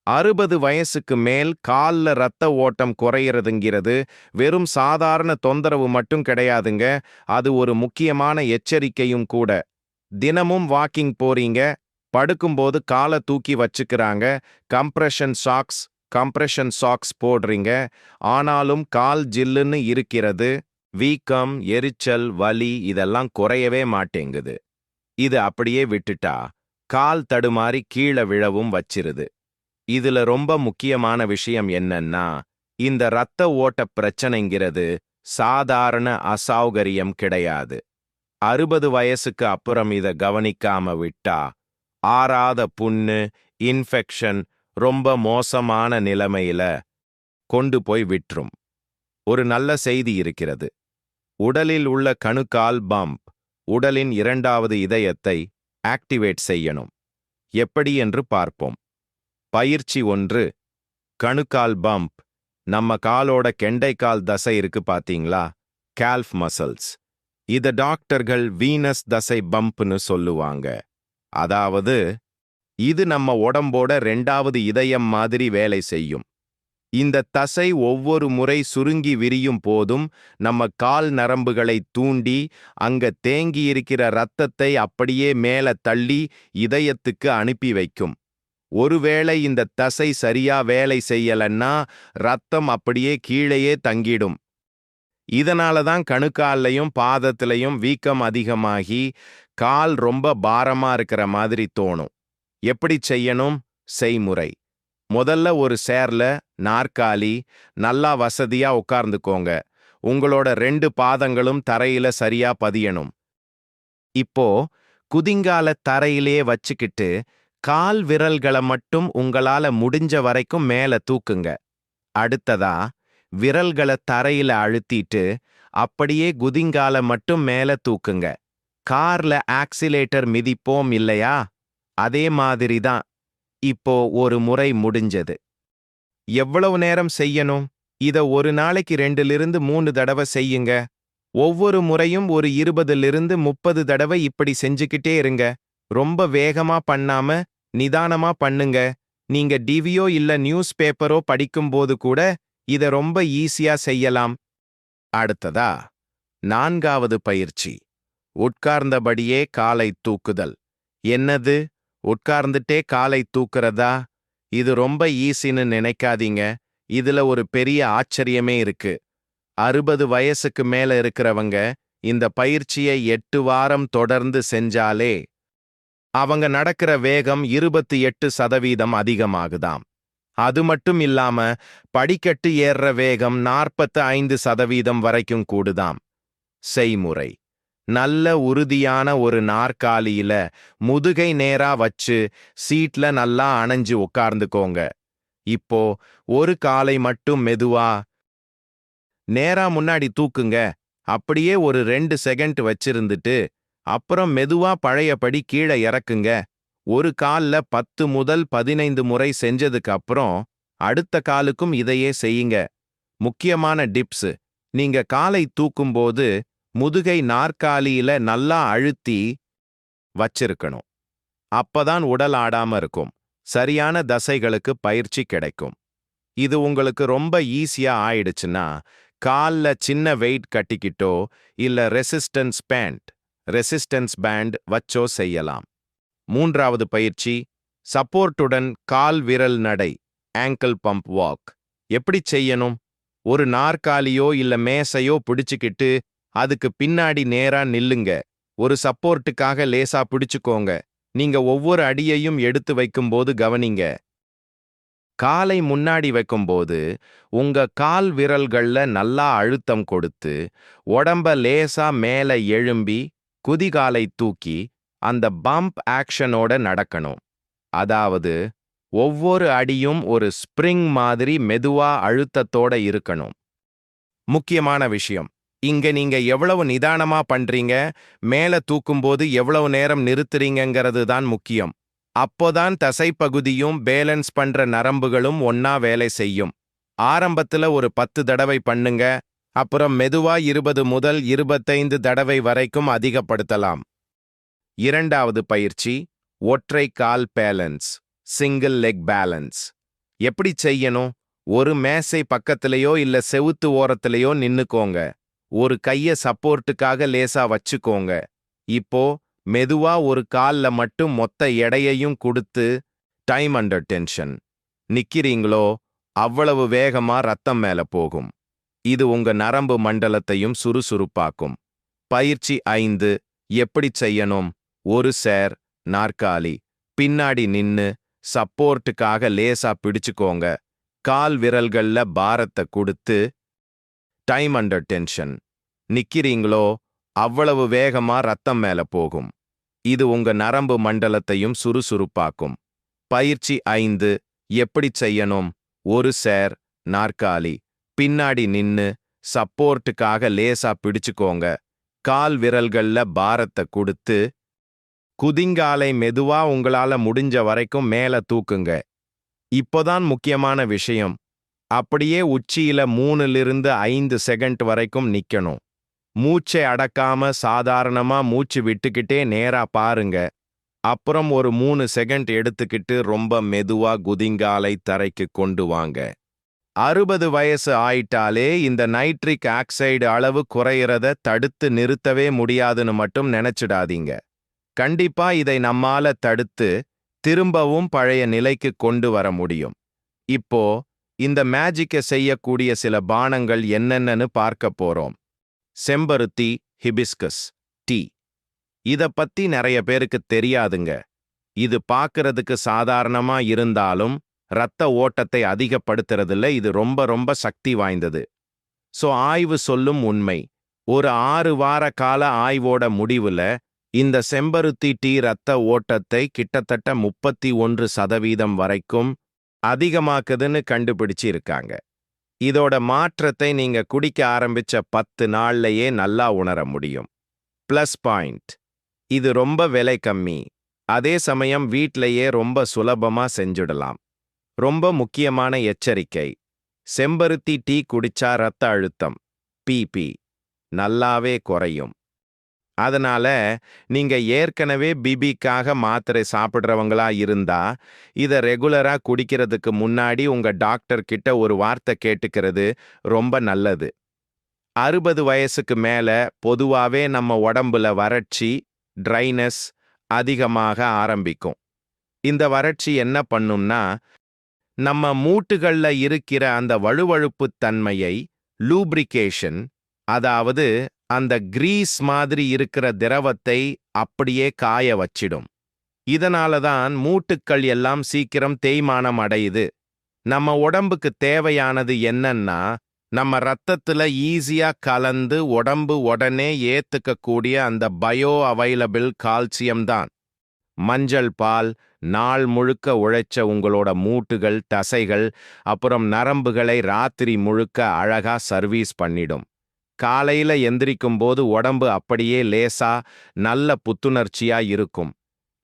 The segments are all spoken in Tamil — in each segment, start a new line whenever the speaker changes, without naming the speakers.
60 வயசுக்கு மேல் கால்ல ரத்த ஓட்டம் குறையறதுங்கிறது வெறும் சாதாரண தொந்தரவு மட்டும் கிடையாதுங்க. அது ஒரு முக்கியமான எச்சரிக்கையும் கூட. தினமும் வாக்கிங் போறீங்க, படுக்கும்போது காலை தூக்கி வச்சுக்கிறாங்க, கம்ப்ரெஷன் சாக்ஸ் போடுறீங்க. ஆனாலும் கால் ஜில்லுன்னு இருக்கிறது. வீக்கம், எரிச்சல், வலி இதெல்லாம் குறையவே மாட்டேங்குது. இது அப்படியே விட்டுட்டா கால் தடுமாறி கீழே விழவும் வச்சிருது. இதுல ரொம்ப முக்கியமான விஷயம் என்னன்னா, இந்த இரத்த ஓட்ட பிரச்சனைங்கிறது சாதாரண அசௌகரியம் கிடையாது. 60 வயசுக்கு அப்புறம் இத கவனிக்காம விட்டா ஆறாத புண்ணு, இன்ஃபெக்ஷன் ரொம்ப மோசமான நிலைமையில கொண்டு போய் விட்டுரும். ஒரு நல்ல செய்தி இருக்கிறது. உடலில் உள்ள கணுக்கால் பம்ப் உடலின் இரண்டாவது இதயத்தை ஆக்டிவேட் செய்யணும். எப்படி என்று பார்ப்போம். பயிற்சி 1. கணுக்கால் பம்ப். நம்ம காலோட கெண்டைக்கால் தசை இருக்கு பாத்தீங்களா, கால்ஃப் மசில்ஸ். இத டாக்டர்கள் வீனஸ் தசை பம்ப்னு சொல்லுவாங்க. அதாவது இது நம்ம உடம்போட 2வது இதயம் மாதிரி வேலை செய்யும். இந்த தசை ஒவ்வொரு முறை சுருங்கி விரியும் போதும் நம்ம கால் நரம்புகளை தூண்டி அங்க தேங்கியிருக்கிற இரத்தத்தை அப்படியே மேல தள்ளி இதயத்துக்கு அனுப்பி வைக்கும். ஒருவேளை இந்த தசை சரியா வேலை செய்யலன்னா ரத்தம் அப்படியே கீழேயே தங்கிடும். இதனால தான் கணுக்கால்லையும் பாதத்திலையும் வீக்கம் அதிகமாகி கால் ரொம்ப பாரமா இருக்கிற மாதிரி தோணும். எப்படி செய்யணும்? செய்முறை. முதல்ல ஒரு சேர்ல நாற்காலி நல்லா வசதியா உட்கார்ந்துக்கோங்க. உங்களோட 2 பாதங்களும் தரையில சரியா பதியணும். இப்போ குதிங்கால தரையிலே வச்சுக்கிட்டு கால் விரல்களை மட்டும் உங்களால முடிஞ்ச வரைக்கும் மேல தூக்குங்க. அடுத்ததா விரல்களை தரையில அழுத்திட்டு அப்படியே குதிங்கால மட்டும் மேல தூக்குங்க. கார்ல ஆக்சிலேட்டர் மிதிப்போம் இல்லையா, அதே மாதிரி தான். இப்போ ஒரு முறை முடிஞ்சது. எவ்வளவு நேரம் செய்யணும்? இத ஒரு நாளைக்கு 2 to 3 தடவை செய்யுங்க. ஒவ்வொரு முறையும் ஒரு 20 to 30 தடவை இப்படி செஞ்சுக்கிட்டே இருங்க. ரொம்ப வேகமா பண்ணாம நிதானமா பண்ணுங்க. நீங்க டிவியோ இல்ல நியூஸ் பேப்பரோ படிக்கும்போது கூட இத ரொம்ப ஈஸியா செய்யலாம். அடுத்ததா 4வது பயிற்சி. உட்கார்ந்தபடியே காலை தூக்குதல். என்னது, உட்கார்ந்துட்டே காலை தூக்குறதா? இது ரொம்ப ஈஸின்னு நினைக்காதீங்க. இதுல ஒரு பெரிய ஆச்சரியமே இருக்கு. 60 வயசுக்கு மேல இருக்கிறவங்க இந்த பயிற்சியை 8 வாரம் தொடர்ந்து செஞ்சாலே அவங்க நடக்கிற வேகம் 28% அதிகமாகுதாம். அது மட்டும் இல்லாம படிக்கட்டு ஏறுற வேகம் 45% வரைக்கும் கூடுதாம். செய்முறை. நல்ல உறுதியான ஒரு நாற்காலியில முதுகை நேரா வச்சு சீட்ல நல்லா அணைஞ்சு உட்கார்ந்துக்கோங்க. இப்போ ஒரு காலை மட்டும் மெதுவா நேரா முன்னாடி தூக்குங்க. அப்படியே ஒரு 2 செகண்ட் வச்சிருந்துட்டு அப்புறம் மெதுவா பழையபடி கீழே இறக்குங்க. ஒரு கால்ல 10 முதல் 15 முறை செஞ்சதுக்கு அப்புறம் அடுத்த காலுக்கும் இதையே செய்யுங்க. முக்கியமான டிப்ஸ். நீங்க காலை தூக்கும்போது முதுகை நாற்காலியில நல்லா அழுத்தி வச்சிருக்கணும். அப்பதான் உடல் ஆடாம இருக்கும். சரியான தசைகளுக்கு பயிற்சி கிடைக்கும். இது உங்களுக்கு ரொம்ப ஈஸியா ஆயிடுச்சுன்னா கால்ல சின்ன வெயிட் கட்டிக்கிட்டோ இல்ல ரெசிஸ்டன்ஸ் பேண்ட் வச்சோ செய்யலாம். 3வது பயிற்சி. சப்போர்ட்டுடன் கால் விரல் நடை, ஆங்கிள் பம்ப் வாக். எப்படி செய்யணும்? ஒரு நாற்காலியோ இல்ல மேசையோ பிடிச்சுக்கிட்டு அதுக்கு பின்னாடி நேரா நில்லுங்க. ஒரு சப்போர்ட்டுக்காக லேசா பிடிச்சுக்கோங்க. நீங்க ஒவ்வொரு அடியையும் எடுத்து வைக்கும்போது கவனிங்க. காலை முன்னாடி வைக்கும்போது உங்க கால் விரல்கள்ல நல்லா அழுத்தம் கொடுத்து உடம்ப லேசா மேல எழும்பி குதிகாலை தூக்கி அந்த பம்ப் ஆக்ஷனோட நடக்கணும். அதாவது ஒவ்வொரு அடியும் ஒரு ஸ்ப்ரிங் மாதிரி மெதுவா அழுத்தத்தோட இருக்கணும். முக்கியமான விஷயம். இங்க நீங்க எவ்வளவு நிதானமா பண்றீங்க, மேல தூக்கும்போது எவ்வளவு நேரம் நிறுத்துறீங்கிறது தான் முக்கியம். அப்போதான் தசைப்பகுதியும் பேலன்ஸ் பண்ற நரம்புகளும் ஒன்னா வேலை செய்யும். ஆரம்பத்துல ஒரு 10 தடவை பண்ணுங்க. அப்புறம் மெதுவா 20 முதல் 25 தடவை வரைக்கும் அதிகப்படுத்தலாம். 2வது பயிற்சி. ஒற்றை கால் பேலன்ஸ், சிங்கிள் லெக் பேலன்ஸ். எப்படி செய்யணும்? ஒரு மேசை பக்கத்திலேயோ இல்ல செவுத்து ஓரத்திலேயோ நின்னுக்கோங்க. ஒரு கைய சப்போர்ட்டுக்காக லேசா வச்சுக்கோங்க. இப்போ மெதுவா ஒரு கால்ல மட்டும் மொத்த எடையையும் குடுத்து டைம் அண்டர் டென்ஷன். நிக்கிறீங்களோ அவ்வளவு வேகமா ரத்தம் மேல போகும். இது உங்க நரம்பு மண்டலத்தையும் சுறுசுறுப்பாக்கும். பயிற்சி 5 எப்படி செய்யணும்? ஒரு சேர், நாற்காலி, பின்னாடி நின்னு சப்போர்ட்டுக்காக லேசா பிடிச்சுக்கோங்க. கால் விரல்கள்ல பாரத்தை கொடுத்து டைம் அண்டர் டென்ஷன். நிக்கிறீங்களோ அவ்வளவு வேகமா ரத்தம் மேல போகும். இது உங்க நரம்பு மண்டலத்தையும் சுறுசுறுப்பாக்கும். பயிற்சி 5 எப்படி செய்யணும்? ஒரு சேர், நாற்காலி, பின்னாடி நின்னு சப்போர்ட்டுக்காக லேசா பிடிச்சுக்கோங்க. கால் விரல்கள்ல பாரத்தை கொடுத்து குதிங்காலை மெதுவா உங்களால முடிஞ்ச வரைக்கும் மேல தூக்குங்க. இப்போதான் முக்கியமான விஷயம். அப்படியே உச்சியில 3லிருந்து 5 செகண்ட் வரைக்கும் நிக்கணும். மூச்சை அடக்காம சாதாரணமா மூச்சு விட்டுக்கிட்டே நேரா பாருங்க. அப்புறம் ஒரு 3 செகண்ட் எடுத்துக்கிட்டு ரொம்ப மெதுவா குதிங்காலை தரைக்கு கொண்டு வாங்க. 60 வயசு ஆயிட்டாலே இந்த நைட்ரிக் ஆக்சைடு அளவு குறையறத தடுத்து நிறுத்தவே முடியாதுன்னு மட்டும் நினைச்சிடாதீங்க. கண்டிப்பா இதை நம்மால தடுத்து திரும்பவும் பழைய நிலைக்கு கொண்டு வர முடியும். இப்போ இந்த மேஜிக்கை செய்யக்கூடிய சில பானங்கள் என்னென்னன்னு பார்க்க போறோம். செம்பருத்தி ஹிபிஸ்கஸ் டீ. இத பத்தி நிறைய பேருக்கு தெரியாதுங்க. இது பார்க்கறதுக்கு சாதாரணமா இருந்தாலும் இரத்த ஓட்டத்தை அதிகப்படுத்துறதுல இது ரொம்ப ரொம்ப சக்தி வாய்ந்தது. ஆய்வு சொல்லும் உண்மை. ஒரு 6 வார கால ஆய்வோட முடிவுல இந்த செம்பருத்தி டீ இரத்த ஓட்டத்தை கிட்டத்தட்ட 31% வரைக்கும் அதிகமாக்குதுன்னு கண்டுபிடிச்சு இருக்காங்க. இதோட மாற்றத்தை நீங்க குடிக்க ஆரம்பிச்ச 10 நாள்லயே நல்லா உணர முடியும். பிளஸ் பாயிண்ட், இது ரொம்ப விலை கம்மி. அதே சமயம் வீட்லயே ரொம்ப சுலபமா செஞ்சுடலாம். ரொம்ப முக்கியமான எச்சரிக்கை, செம்பருத்தி டீ குடிச்சா ரத்த அழுத்தம் பிபி நல்லாவே குறையும். அதனால நீங்க ஏற்கனவே பிபிக்காக மாத்திரை சாப்பிடுறவங்களா இருந்தா இத ரெகுலரா குடிக்கிறதுக்கு முன்னாடி உங்க டாக்டர் கிட்ட ஒரு வார்த்தை கேட்டுக்கிறது ரொம்ப நல்லது. 60 வயசுக்கு மேல பொதுவாவே நம்ம உடம்புல வறட்சி, ட்ரைனஸ் அதிகமாக ஆரம்பிக்கும். இந்த வறட்சி என்ன பண்ணும்னா, நம்ம மூட்டுகள்ல இருக்கிற அந்த வழுவழுப்பு தன்மையை லூப்ரிகேஷன், அதாவது அந்த கிரீஸ் மாதிரி இருக்கிற திரவத்தை அப்படியே காய வச்சிடும். இதனால தான் மூட்டுக்கள் எல்லாம் சீக்கிரம் தேய்மானம் அடையுது. நம்ம உடம்புக்கு தேவையானது என்னன்னா, நம்ம ரத்தத்துல ஈஸியா கலந்து உடம்பு உடனே ஏத்துக்கக்கூடிய அந்த பயோ அவைலபிள் கால்சியம் தான். மஞ்சள் பால் நாள் முழுக்க உழைச்ச உங்களோட மூட்டுகள், தசைகள், அப்புறம் நரம்புகளை ராத்திரி முழுக்க அழகா சர்வீஸ் பண்ணிடும். காலையில எந்திரிக்கும் போது உடம்பு அப்படியே லேசா நல்ல புத்துணர்ச்சியா இருக்கும்.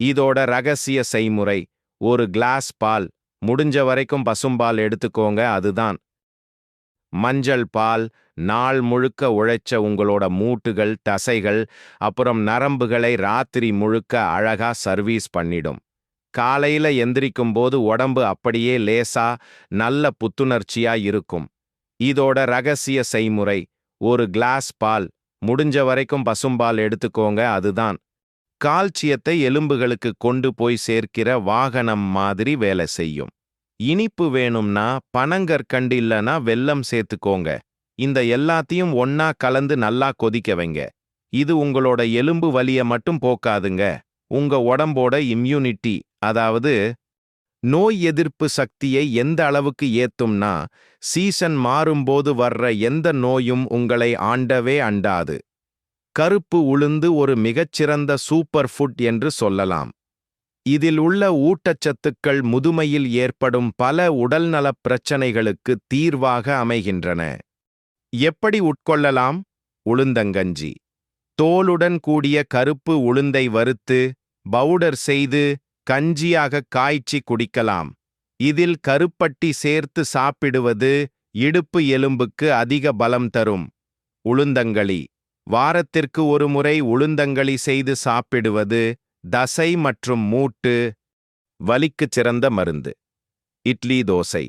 இதோட ரகசிய செய்முறை, ஒரு கிளாஸ் பால், முடிஞ்ச வரைக்கும் பசும்பால் எடுத்துக்கோங்க. அதுதான் மஞ்சள் பால் நாள் முழுக்க உழைச்ச உங்களோட மூட்டுகள், தசைகள், அப்புறம் நரம்புகளை ராத்திரி முழுக்க அழகா சர்வீஸ் பண்ணிடும். காலையில எந்திரிக்கும் போது உடம்பு அப்படியே லேசா நல்ல புத்துணர்ச்சியா இருக்கும். இதோட ரகசிய செய்முறை, ஒரு கிளாஸ் பால், முடிஞ்ச வரைக்கும் பசும்பால் எடுத்துக்கோங்க. அதுதான் கால்சியத்தை எலும்புகளுக்கு கொண்டு போய் சேர்க்கிற வாகனம் மாதிரி வேலை செய்யும். இனிப்பு வேணும்னா பனங்கற்கண்டு இல்லனா வெல்லம் சேர்த்துக்கோங்க. இந்த எல்லாத்தையும் ஒன்னா கலந்து நல்லா கொதிக்க வைங்க. இது உங்களோட எலும்பு வலிய மட்டும் போக்காதுங்க, உங்க உடம்போட இம்யூனிட்டி, அதாவது நோய் எதிர்ப்பு சக்தியை எந்த அளவுக்கு ஏத்தும்னா, சீசன் மாறும்போது வர்ற எந்த நோயும் உங்களை ஆண்டவே அண்டாது. கருப்பு உளுந்து ஒரு மிகச்சிறந்த சூப்பர் ஃபுட் என்று சொல்லலாம். இதில் உள்ள ஊட்டச்சத்துக்கள் முதுமையில் ஏற்படும் பல உடல்நலப் பிரச்சனைகளுக்கு தீர்வாக அமைகின்றன. எப்படி உட்கொள்ளலாம்? உளுந்தங்கஞ்சி. தோலுடன் கூடிய கருப்பு உளுந்தை வறுத்து பவுடர் செய்து கஞ்சியாக காய்ச்சி குடிக்கலாம். இதில் கருப்பட்டி சேர்த்து சாப்பிடுவது இடுப்பு எலும்புக்கு அதிக பலம் தரும். உளுந்தங்களி. வாரத்திற்கு ஒரு முறை உளுந்தங்களி செய்து சாப்பிடுவது தசை மற்றும் மூட்டு வலிக்குச் சிறந்த மருந்து. இட்லி தோசை.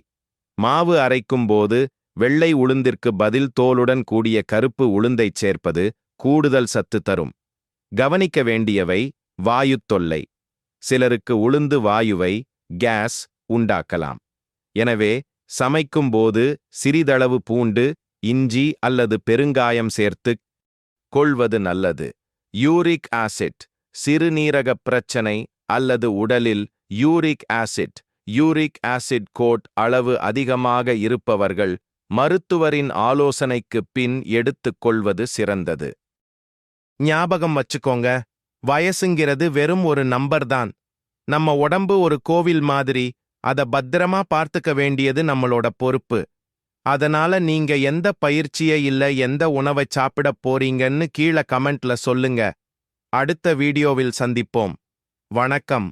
மாவு அரைக்கும் போது வெள்ளை உளுந்திற்கு பதில் தோலுடன் கூடிய கருப்பு உளுந்தைச் சேர்ப்பது கூடுதல் சத்து தரும். கவனிக்க வேண்டியவை: வாயுத் தொல்லை. சிலருக்கு உளுந்து வாயுவை கேஸ் உண்டாக்கலாம். எனவே சமைக்கும் போது சிறிதளவு பூண்டு, இஞ்சி அல்லது பெருங்காயம் சேர்த்துக் கொள்வது நல்லது. Uric acid. சிறுநீரகப் பிரச்சனை அல்லது உடலில் யூரிக் ஆசிட் கோட் அளவு அதிகமாக இருப்பவர்கள் மருத்துவரின் ஆலோசனைக்குப் பின் எடுத்துக் கொள்வது சிறந்தது. ஞாபகம் வச்சுக்கோங்க, வயசுங்கிறது வெறும் ஒரு நம்பர் தான். நம்ம உடம்பு ஒரு கோவில் மாதிரி, அத பத்திரமா பார்த்துக்க வேண்டியது நம்மளோட பொறுப்பு. அதனால நீங்க எந்த பயிற்சியை இல்ல எந்த உணவை சாப்பிடப் போறீங்கன்னு கீழே கமெண்ட்ல சொல்லுங்க. அடுத்த வீடியோவில் சந்திப்போம். வணக்கம்.